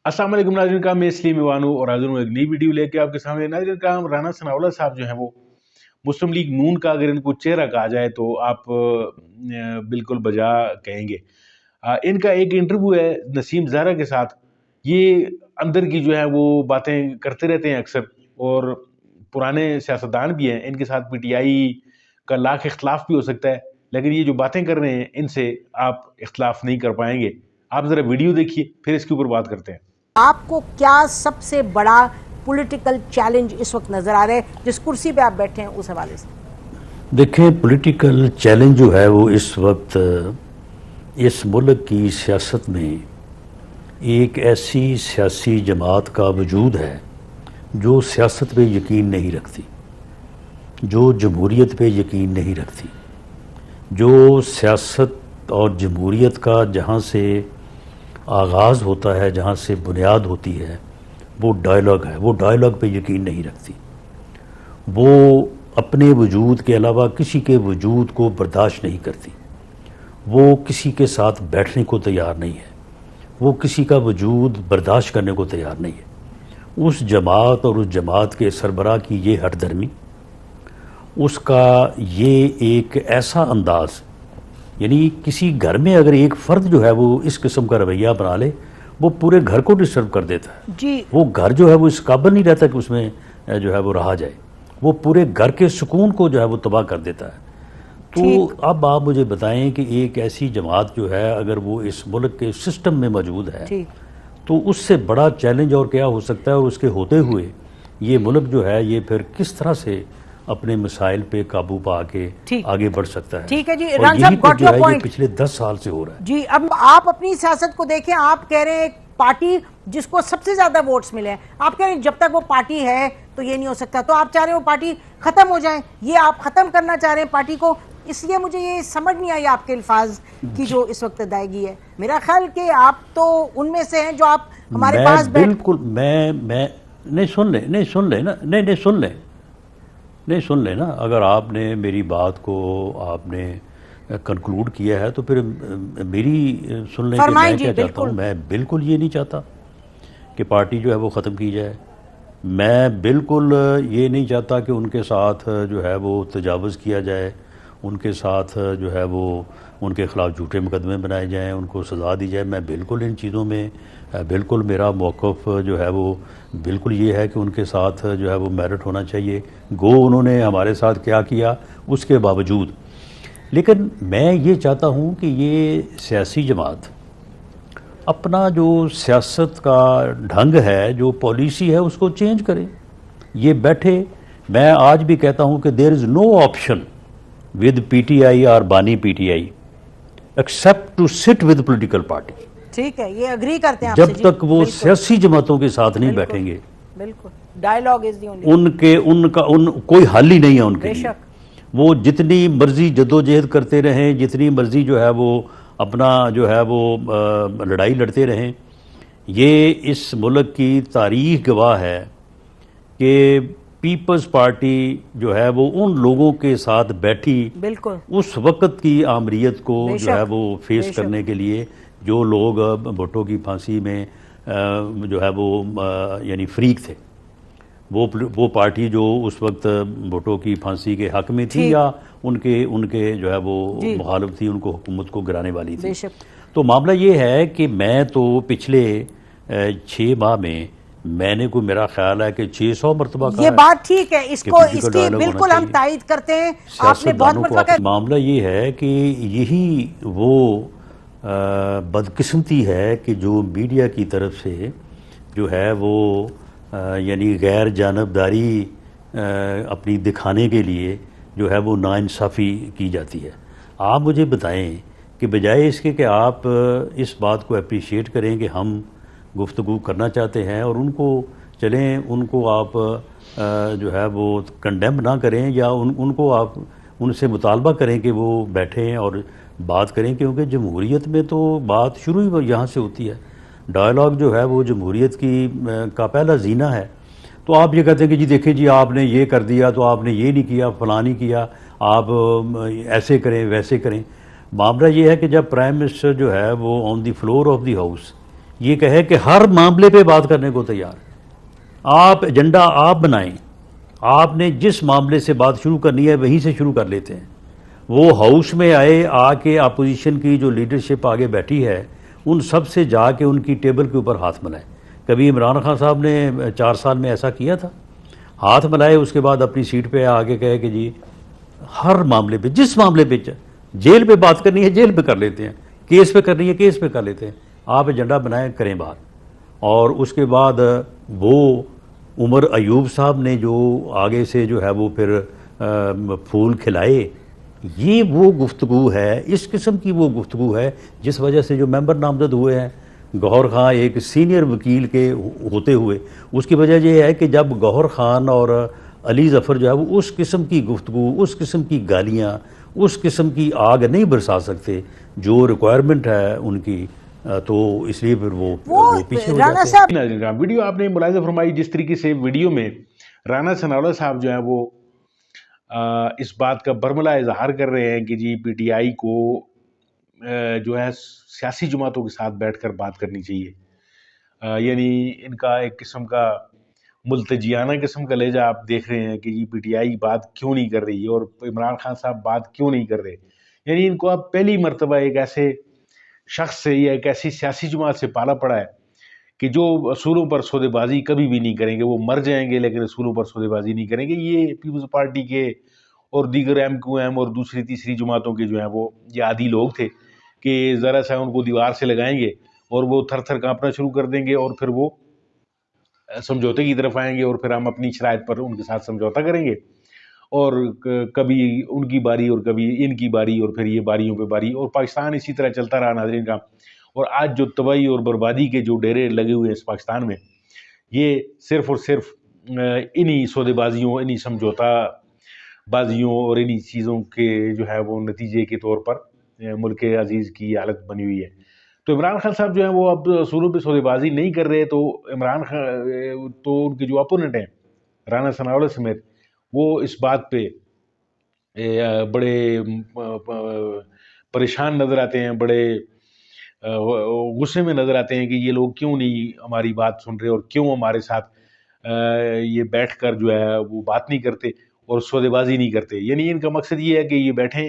अस्सलाम वालेकुम नाज़रीन का मैं इस्लीम इवानू और हाजिर हूँ एक नई वीडियो लेके आपके सामने। नाज़रीन का राना सनाउल्लाह साहब जो हैं वो मुस्लिम लीग नून का अगर इनको चेहरा कहा जाए तो आप बिल्कुल बजा कहेंगे। इनका एक इंटरव्यू है नसीम ज़ारा के साथ। ये अंदर की जो है वो बातें करते रहते हैं अक्सर, और पुराने सियासतदान भी हैं, इनके साथ पीटीआई का लाख इख्तलाफ भी हो सकता है, लेकिन ये जो बातें कर रहे हैं इनसे आप इख्तलाफ नहीं कर पाएंगे। आप ज़रा वीडियो देखिए, फिर इसके ऊपर बात करते हैं। आपको क्या सबसे बड़ा पॉलिटिकल चैलेंज इस वक्त नजर आ रहा है, जिस कुर्सी पे आप बैठे हैं उस हवाले से? देखें, पॉलिटिकल चैलेंज जो है वो इस वक्त इस मुल्क की सियासत में एक ऐसी सियासी जमात का वजूद है जो सियासत पे यकीन नहीं रखती, जो जमहूरियत पे यकीन नहीं रखती, जो सियासत और जमहूरियत का जहाँ से आगाज़ होता है, जहाँ से बुनियाद होती है, वो डायलॉग है। वो डायलॉग पे यकीन नहीं रखती। वो अपने वजूद के अलावा किसी के वजूद को बर्दाश्त नहीं करती। वो किसी के साथ बैठने को तैयार नहीं है। वो किसी का वजूद बर्दाश्त करने को तैयार नहीं है। उस जमात और उस जमात के सरबराह की ये हरदर्मी, उसका ये एक ऐसा अंदाज़, यानी किसी घर में अगर एक फ़र्द जो है वो इस किस्म का रवैया बना ले, वो पूरे घर को डिस्टर्ब कर देता है जी। वो घर जो है वो इस काबिल नहीं रहता कि उसमें जो है वो रहा जाए। वो पूरे घर के सुकून को जो है वो तबाह कर देता है। तो अब आप मुझे बताएं कि एक ऐसी जमात जो है अगर वो इस मुल्क के सिस्टम में मौजूद है तो उससे बड़ा चैलेंज और क्या हो सकता है, और उसके होते हुए ये मुल्क जो है ये फिर किस तरह से अपने मसाइल पे काबू पा के आगे बढ़ सकता है। ठीक है जी, और यही कुछ जो है ये पिछले 10 साल से हो रहा है जी। अब आप अपनी सियासत को देखें, आप कह रहे हैं एक पार्टी जिसको सबसे ज्यादा वोट्स मिले हैं, आप कह रहे हैं जब तक वो पार्टी है तो ये नहीं हो सकता, तो आप चाह रहे हो पार्टी खत्म हो जाए, ये आप खत्म करना चाह रहे हैं पार्टी को। इसलिए मुझे ये समझ नहीं आई आपके अल्फाज की जो इस वक्त अदायगी है। मेरा ख्याल कि आप तो उनमें से हैं जो आप हमारे पास बिल्कुल मैं नहीं सुन ले ना। अगर आपने मेरी बात को आपने कंक्लूड किया है तो फिर मेरी सुन लें कि मैं क्या चाहता हूँ। मैं बिल्कुल ये नहीं चाहता कि पार्टी जो है वो ख़त्म की जाए। मैं बिल्कुल ये नहीं चाहता कि उनके साथ जो है वो तजावुज़ किया जाए, उनके साथ जो है वो उनके ख़िलाफ़ झूठे मुकदमे बनाए जाएं, उनको सज़ा दी जाए। मैं बिल्कुल इन चीज़ों में बिल्कुल मेरा मौक़िफ़ जो है वो बिल्कुल ये है कि उनके साथ जो है वो मेरिट होना चाहिए। गो उन्होंने हमारे साथ क्या किया उसके बावजूद, लेकिन मैं ये चाहता हूँ कि ये सियासी जमात अपना जो सियासत का ढंग है, जो पॉलिसी है, उसको चेंज करे। ये बैठे, मैं आज भी कहता हूँ कि there is no option with PTI और बानी PTI except to sit with political party. ठीक है, ये अग्री करते हैं जब तक वो सियासी जमातों के साथ नहीं बैठेंगे, बिल्कुल डायलॉग इज द ओनली, कोई हल ही नहीं है उनके लिए। वो जितनी मर्जी जद्दोजहद करते रहें, जितनी मर्जी जो है वो अपना जो है वो लड़ाई लड़ते रहें, ये इस मुल्क की तारीख गवाह है कि पीपल्स पार्टी जो है वो उन लोगों के साथ बैठी बिल्कुल उस वक़्त की आमरीत को जो है वो फेस करने के लिए, जो लोग भुट्टो की फांसी में जो है वो यानी फ्रीक थे। वो पार्टी जो उस वक्त भुट्टो की फांसी के हक में थी या उनके जो है वो मुखालिफ थी, उनको हुकूमत को गिराने वाली थी। तो मामला ये है कि मैं तो पिछले 6 माह में मैंने को मेरा ख्याल है कि 600 मरतबा ये बात ठीक है, इसकी बिल्कुल हम तायद करते हैं। आपने बहुत मरतबा मामला ये है कि यही वो बदकिस्मती है कि जो मीडिया की तरफ से जो है वो यानी गैर जानबदारी अपनी दिखाने के लिए जो है वो नाइंसाफ़ी की जाती है। आप मुझे बताएं कि बजाय इसके कि आप इस बात को अप्रिशिएट करें कि हम गुफ्तगू करना चाहते हैं और उनको आप जो है वो कंडेम ना करें या उनको आप उनसे मुतालबा करें कि वो बैठें और बात करें, क्योंकि जमहूरियत में तो बात शुरू ही यहाँ से होती है। डायलॉग जो है वो जमहूरियत का पहला जीना है। तो आप ये कहते हैं कि जी देखिए जी आपने ये कर दिया तो आपने ये नहीं किया, फलां नहीं किया, आप ऐसे करें वैसे करें। मामला ये है कि जब प्राइम मिनिस्टर जो है वो on the floor of the house یہ کہے کہ ہر معاملے پہ بات کرنے کو تیار ہے، آپ ایجنڈا آپ بنائیں، آپ نے جس معاملے سے بات شروع کرنی ہے وہیں سے شروع کر لیتے ہیں۔ وہ ہاؤس میں آئے، آ کے اپوزیشن کی جو لیڈرشپ آگے بیٹھی ہے ان سب سے جا کے ان کی ٹیبل کے اوپر ہاتھ ملائے۔ کبھی عمران خان صاحب نے 4 سال میں ایسا کیا تھا؟ ہاتھ ملائے، اس کے بعد اپنی سیٹ پہ آگے کہے کہ جی ہر معاملے پہ، جس معاملے پہ جیل پہ بات کرنی ہے جیل پہ کر لیتے ہیں، کیس پہ کرنی ہے کیس پہ کر لیتے ہیں، آپ ایجنڈا بنائیں کریں بات۔ اور اس کے بعد وہ عمر ایوب صاحب نے جو آگے سے جو ہے وہ پھر پھول کھلائے، یہ وہ گفتگو ہے، اس قسم کی وہ گفتگو ہے جس وجہ سے جو ممبر نامزد ہوئے ہیں گوہر خان ایک سینئر وکیل کے ہوتے ہوئے، اس کی وجہ یہ ہے کہ جب گوہر خان اور علی ظفر جو ہے وہ اس قسم کی گفتگو، اس قسم کی گالیاں، اس قسم کی آگ نہیں برسا سکتے جو ریکوائرمنٹ ہے ان کی، تو اس لیے پھر وہ پیچھے ہو رانا جاتے ہیں۔ صاحب ناظرین کرام، ویڈیو آپ نے ملاحظہ فرمائی جس طریقے سے ویڈیو میں رانا ثناءاللہ صاحب جو ہیں وہ اس بات کا برملا اظہار کر رہے ہیں کہ جی پی ٹی آئی کو جو ہے سیاسی جماعتوں کے ساتھ بیٹھ کر بات کرنی چاہیے، یعنی ان کا ایک قسم کا ملتجیانہ قسم کا لہجہ آپ دیکھ رہے ہیں کہ جی پی ٹی آئی بات کیوں نہیں کر رہی اور عمران خان صاحب بات کیوں نہیں کر رہے، یعنی ان کو اب پہلی مرتبہ ایک ایسے شخص سے یا ایک ایسی سیاسی جماعت سے پالا پڑا ہے کہ جو اصولوں پر سودے بازی کبھی بھی نہیں کریں گے، وہ مر جائیں گے لیکن اصولوں پر سودے بازی نہیں کریں گے۔ یہ پیپلز پارٹی کے اور دیگر ایم کیو ایم اور دوسری تیسری جماعتوں کے جو ہیں وہ یہ عادی لوگ تھے کہ ذرا سا ان کو دیوار سے لگائیں گے اور وہ تھر تھر کانپنا شروع کر دیں گے اور پھر وہ سمجھوتے کی طرف آئیں گے اور پھر ہم اپنی شرائط پر ان کے ساتھ سمجھوتا کریں گے، اور کبھی ان کی باری اور کبھی ان کی باری اور پھر یہ باریوں پہ باری، اور پاکستان اسی طرح چلتا رہا ناظرین کا۔ اور آج جو تباہی اور بربادی کے جو ڈیرے لگے ہوئے ہیں اس پاکستان میں، یہ صرف اور صرف انہی سودے بازیوں، انہی سمجھوتا بازیوں اور انہی چیزوں کے جو ہے وہ نتیجے کے طور پر ملک عزیز کی حالت بنی ہوئی ہے۔ تو عمران خان صاحب جو ہیں وہ اب اصولوں پہ سودے بازی نہیں کر رہے، تو عمران خان تو ان کے جو اپوننٹ ہیں رانا ثناءاللہ سمیت، وہ اس بات پہ بڑے پریشان نظر آتے ہیں، بڑے غصے میں نظر آتے ہیں کہ یہ لوگ کیوں نہیں ہماری بات سن رہے اور کیوں ہمارے ساتھ یہ بیٹھ کر جو ہے وہ بات نہیں کرتے اور سودے بازی نہیں کرتے۔ یعنی ان کا مقصد یہ ہے کہ یہ بیٹھیں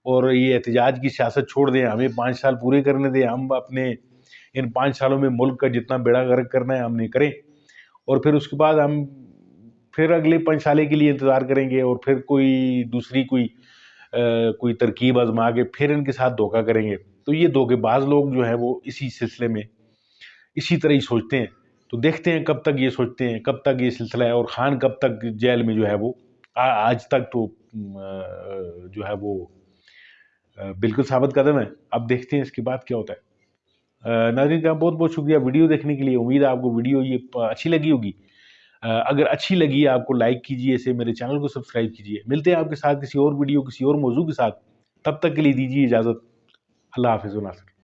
اور یہ احتجاج کی سیاست چھوڑ دیں، ہمیں 5 سال پورے کرنے دیں، ہم اپنے ان 5 سالوں میں ملک کا جتنا بیڑا غرق کرنا ہے ہم نے کریں، اور پھر اس کے بعد ہم پھر اگلے 5 سالے کے لیے انتظار کریں گے اور پھر کوئی دوسری کوئی ترکیب آزما کے پھر ان کے ساتھ دھوکہ کریں گے۔ تو یہ دھوکے باز لوگ جو ہیں وہ اسی سلسلے میں اسی طرح ہی سوچتے ہیں، تو دیکھتے ہیں کب تک یہ سوچتے ہیں، کب تک یہ سلسلہ ہے، اور خان کب تک جیل میں جو ہے وہ آج تک تو جو ہے وہ بالکل ثابت قدم ہے۔ اب دیکھتے ہیں اس کے بعد کیا ہوتا ہے۔ ناظرین کا بہت بہت شکریہ ویڈیو دیکھنے کے لیے، امید ہے آپ کو ویڈیو یہ اچھی لگی ہوگی۔ اگر اچھی لگی آپ کو لائک کیجئے، اسے میرے چینل کو سبسکرائب کیجئے۔ ملتے ہیں آپ کے ساتھ کسی اور ویڈیو کسی اور موضوع کے ساتھ، تب تک کے لیے دیجیے اجازت۔ اللہ حافظ و ناصر۔